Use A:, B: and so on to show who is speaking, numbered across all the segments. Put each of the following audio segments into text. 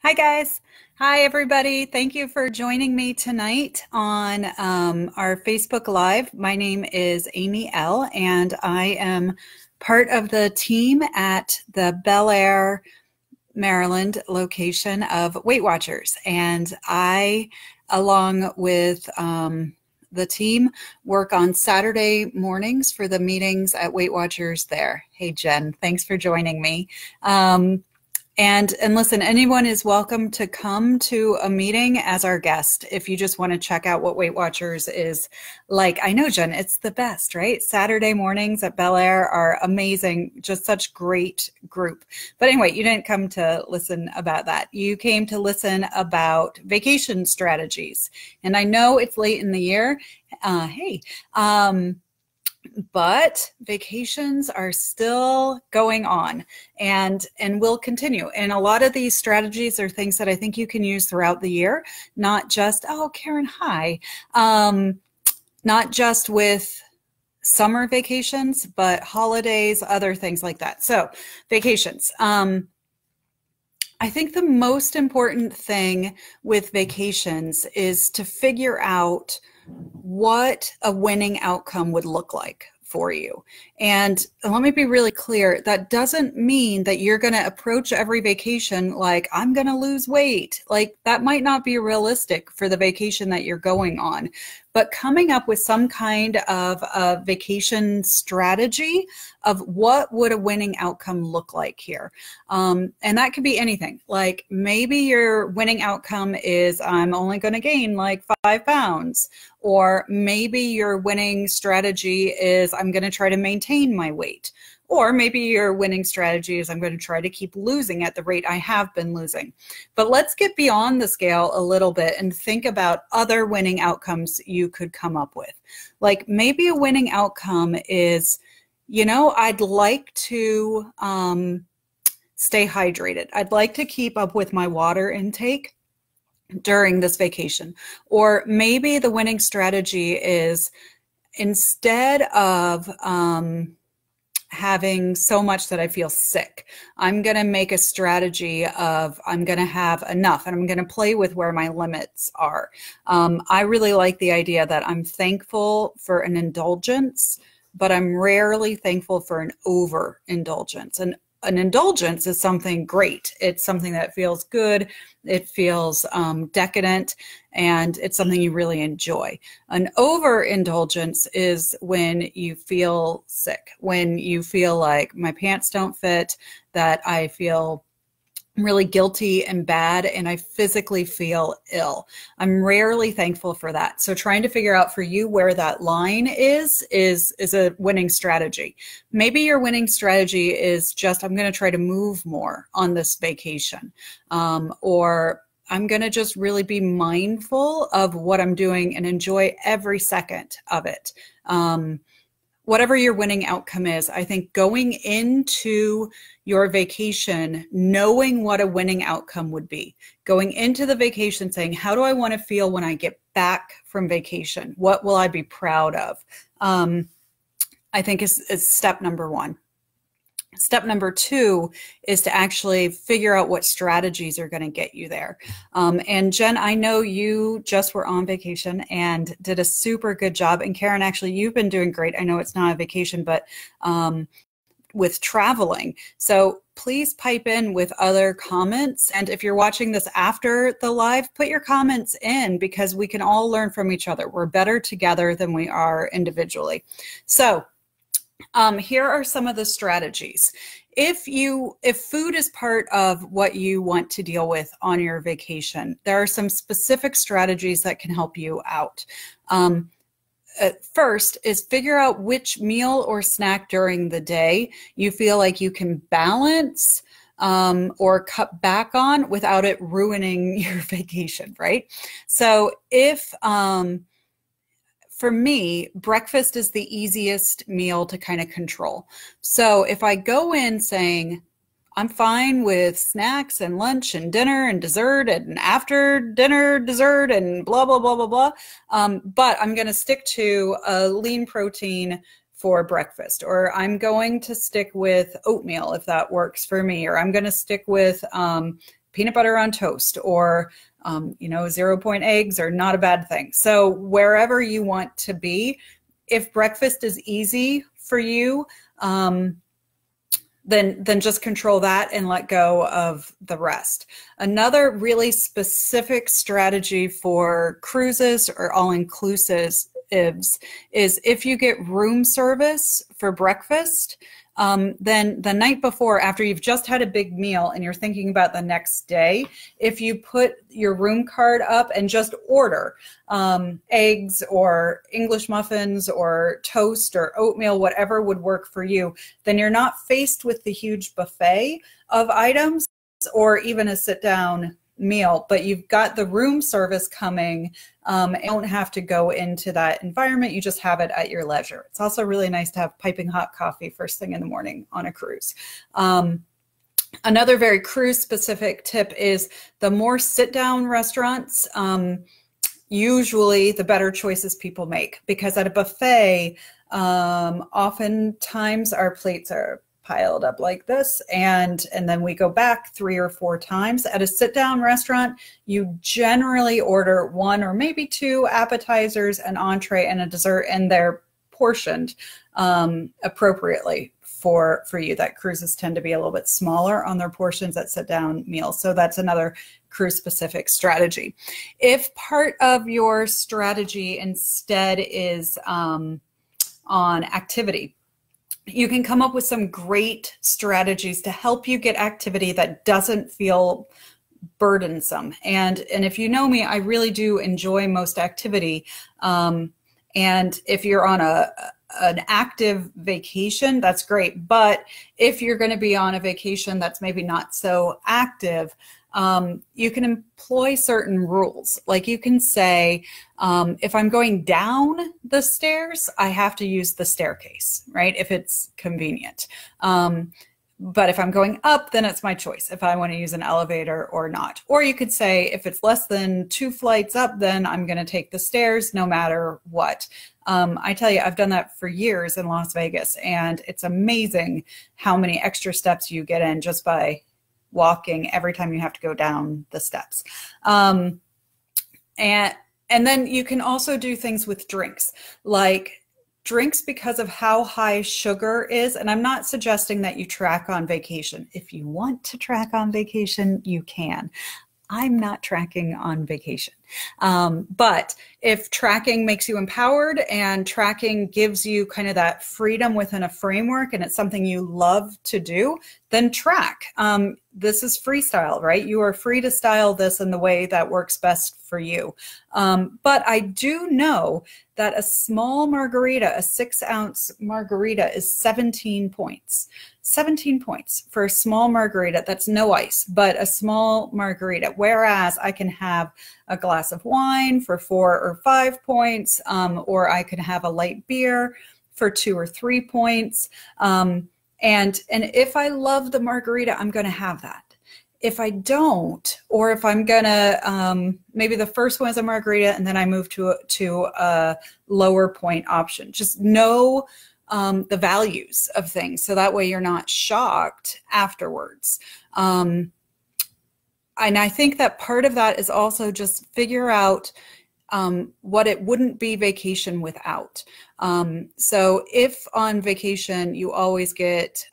A: Hi, guys. Hi, everybody. Thank you for joining me tonight on our Facebook Live. My name is Amy L., and I am part of the team at the Bel Air, Maryland location of Weight Watchers. And I, along with the team, work on Saturday mornings for the meetings at Weight Watchers there. Hey, Jen, thanks for joining me. And listen, anyone is welcome to come to a meeting as our guest if you just want to check out what Weight Watchers is like. I know, Jen, it's the best, right? Saturday mornings at Bel Air are amazing, just such great group. But anyway, you didn't come to listen about that. You came to listen about vacation strategies. And I know it's late in the year. But vacations are still going on and will continue. And a lot of these strategies are things that I think you can use throughout the year, not just, oh, Karen, hi, not just with summer vacations, but holidays, other things like that. So vacations. I think the most important thing with vacations is to figure out what a winning outcome would look like for you. And let me be really clear, that doesn't mean that you're going to approach every vacation like, I'm going to lose weight. Like, that might not be realistic for the vacation that you're going on. But coming up with some kind of a vacation strategy of what would a winning outcome look like here. And that could be anything. Like, maybe your winning outcome is I'm only going to gain like 5 pounds. Or maybe your winning strategy is I'm going to try to maintain my weight. Or maybe your winning strategy is I'm going to try to keep losing at the rate I have been losing. But let's get beyond the scale a little bit and think about other winning outcomes you could come up with. Like, maybe a winning outcome is, you know, I'd like to stay hydrated. I'd like to keep up with my water intake during this vacation. Or maybe the winning strategy is, instead of having so much that I feel sick, I'm going to make a strategy of I'm going to have enough and I'm going to play with where my limits are. I really like the idea that I'm thankful for an indulgence, but I'm rarely thankful for an overindulgence. And an indulgence is something great. It's something that feels good. It feels decadent, and it's something you really enjoy. An overindulgence is when you feel sick, when you feel like my pants don't fit, that I feel really guilty and bad, and I physically feel ill. I'm rarely thankful for that. So trying to figure out for you where that line is a winning strategy. Maybe your winning strategy is just, I'm going to try to move more on this vacation. Or I'm going to just really be mindful of what I'm doing and enjoy every second of it. Whatever your winning outcome is, I think going into your vacation, knowing what a winning outcome would be, going into the vacation saying, how do I want to feel when I get back from vacation? What will I be proud of? I think is step number one. Step number two is to actually figure out what strategies are going to get you there. And Jen, I know you just were on vacation and did a super good job. And Karen, actually, you've been doing great. I know it's not a vacation, but with traveling. So please pipe in with other comments. And if you're watching this after the live, put your comments in, because we can all learn from each other. We're better together than we are individually. So here are some of the strategies. If food is part of what you want to deal with on your vacation, there are some specific strategies that can help you out. First is figure out which meal or snack during the day you feel like you can balance or cut back on without it ruining your vacation, right? So if for me, breakfast is the easiest meal to kind of control. So if I go in saying, I'm fine with snacks and lunch and dinner and dessert and after dinner dessert and blah, blah, blah, blah, blah, but I'm going to stick to a lean protein for breakfast, or I'm going to stick with oatmeal if that works for me, or I'm going to stick with peanut butter on toast, or, you know, 0 point eggs are not a bad thing. So wherever you want to be, if breakfast is easy for you, then just control that and let go of the rest. Another really specific strategy for cruises or all-inclusives is if you get room service for breakfast, then the night before, after you've just had a big meal and you're thinking about the next day, if you put your room card up and just order eggs or English muffins or toast or oatmeal, whatever would work for you, then you're not faced with the huge buffet of items or even a sit-down meal, but you've got the room service coming. You don't have to go into that environment. You just have it at your leisure. It's also really nice to have piping hot coffee first thing in the morning on a cruise. Another very cruise specific tip is the more sit-down restaurants, usually the better choices people make, because at a buffet, oftentimes our plates are piled up like this, and then we go back 3 or 4 times. At a sit-down restaurant, you generally order 1 or maybe 2 appetizers, an entree, and a dessert, and they're portioned appropriately for you. That cruises tend to be a little bit smaller on their portions at sit-down meals. So that's another cruise-specific strategy. If part of your strategy instead is on activity, you can come up with some great strategies to help you get activity that doesn't feel burdensome. And if you know me, I really do enjoy most activity. And if you're on an active vacation, that's great. But if you're going to be on a vacation that's maybe not so active, you can employ certain rules. Like you can say, if I'm going down the stairs, I have to use the staircase, right? If it's convenient. But if I'm going up, then it's my choice if I want to use an elevator or not. Or you could say, if it's less than 2 flights up, then I'm going to take the stairs no matter what. I tell you, I've done that for years in Las Vegas, and it's amazing how many extra steps you get in just by walking every time you have to go down the steps. And then you can also do things with drinks, like drinks because of how high sugar is. And I'm not suggesting that you track on vacation. If you want to track on vacation, you can. I'm not tracking on vacation. But if tracking makes you empowered and tracking gives you kind of that freedom within a framework and it's something you love to do, then track. This is freestyle, right? You are free to style this in the way that works best for you. But I do know that a small margarita, a 6-ounce margarita, is 17 points. 17 points for a small margarita. That's no ice, but a small margarita. Whereas I can have a glass of wine for 4 or 5 points, or I can have a light beer for 2 or 3 points. And if I love the margarita, I'm going to have that. If I don't, or if I'm gonna, maybe the first one is a margarita and then I move to a lower point option. Just know the values of things, so that way you're not shocked afterwards. And I think that part of that is also just figure out what it wouldn't be vacation without. So if on vacation you always get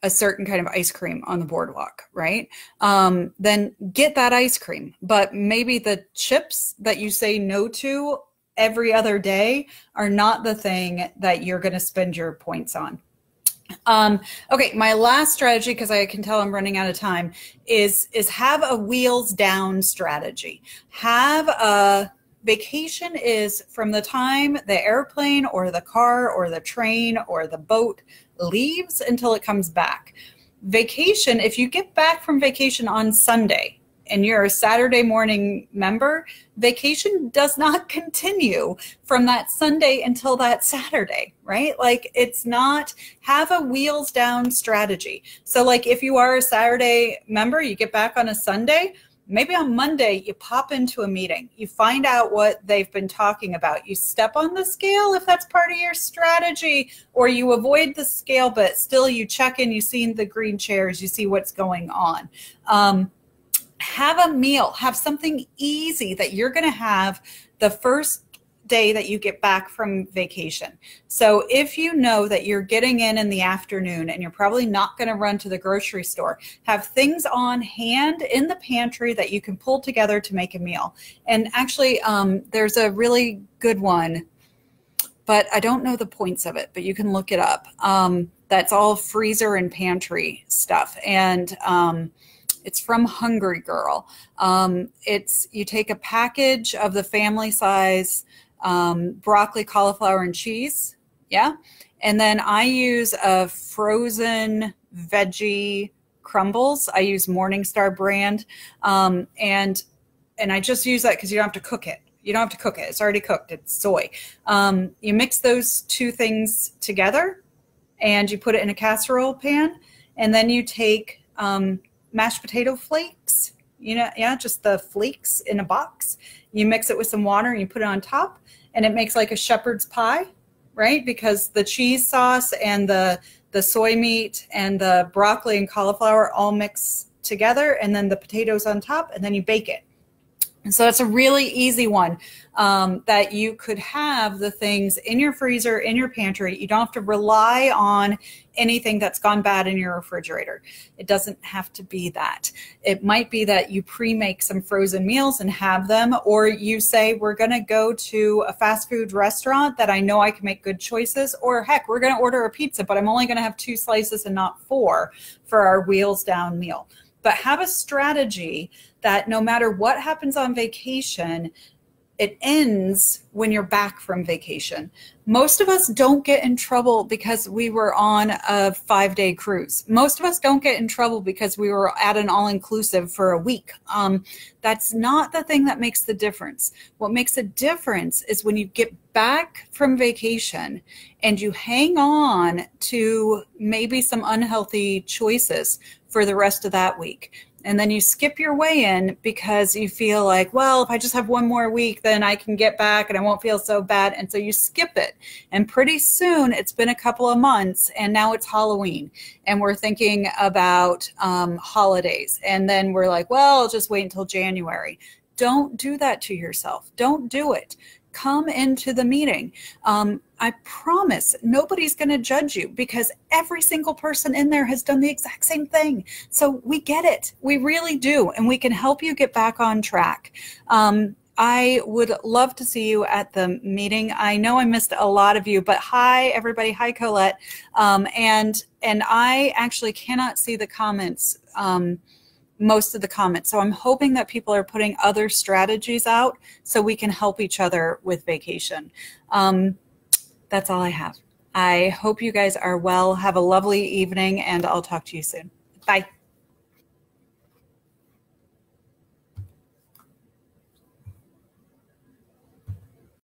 A: a certain kind of ice cream on the boardwalk, right? Then get that ice cream. But maybe the chips that you say no to every other day are not the thing that you're going to spend your points on. Okay, my last strategy, because I can tell I'm running out of time, is have a wheels down strategy. Have a vacation is from the time the airplane or the car or the train or the boat leaves until it comes back. Vacation, if you get back from vacation on Sunday and you're a Saturday morning member, vacation does not continue from that Sunday until that Saturday, right? Like, it's not, have a wheels down strategy. So like if you are a Saturday member, you get back on a Sunday, Maybe on Monday, you pop into a meeting, you find out what they've been talking about. You step on the scale if that's part of your strategy, or you avoid the scale, but still you check in, you see the green chairs, you see what's going on. Have a meal, have something easy that you're going to have the first day that you get back from vacation. So if you know that you're getting in the afternoon and you're probably not going to run to the grocery store, have things on hand in the pantry that you can pull together to make a meal. And actually, there's a really good one, but I don't know the points of it, but you can look it up. That's all freezer and pantry stuff. And it's from Hungry Girl. You take a package of the family size broccoli, cauliflower, and cheese. Yeah. And then I use a frozen veggie crumbles. I use Morningstar brand. And I just use that because you don't have to cook it. You don't have to cook it. It's already cooked. It's soy. You mix those two things together and you put it in a casserole pan. And then you take mashed potato flakes, just the flakes in a box. You mix it with some water and you put it on top, and it makes like a shepherd's pie, right? Because the cheese sauce and the soy meat and the broccoli and cauliflower all mix together, and then the potatoes on top, and then you bake it. And so it's a really easy one that you could have the things in your freezer, in your pantry. You don't have to rely on anything that's gone bad in your refrigerator. It doesn't have to be that. It might be that you pre-make some frozen meals and have them, or you say, we're going to go to a fast food restaurant that I know I can make good choices, or heck, we're going to order a pizza, but I'm only going to have 2 slices and not 4 for our wheels down meal. But have a strategy that no matter what happens on vacation, it ends when you're back from vacation. Most of us don't get in trouble because we were on a 5-day cruise. Most of us don't get in trouble because we were at an all-inclusive for a week. That's not the thing that makes the difference. What makes a difference is when you get back from vacation and you hang on to maybe some unhealthy choices for the rest of that week. And then you skip your way in because you feel like, well, if I just have one more week, then I can get back and I won't feel so bad. And so you skip it. And pretty soon it's been a couple of months and now it's Halloween and we're thinking about holidays. And then we're like, well, I'll just wait until January. Don't do that to yourself. Don't do it. Come into the meeting. I promise nobody's going to judge you because every single person in there has done the exact same thing. So we get it. We really do. And we can help you get back on track. I would love to see you at the meeting. I know I missed a lot of you, but hi, everybody. Hi, Colette. And I actually cannot see the comments, most of the comments. So I'm hoping that people are putting other strategies out so we can help each other with vacation. That's all I have. I hope you guys are well. Have a lovely evening, and I'll talk to you soon. Bye.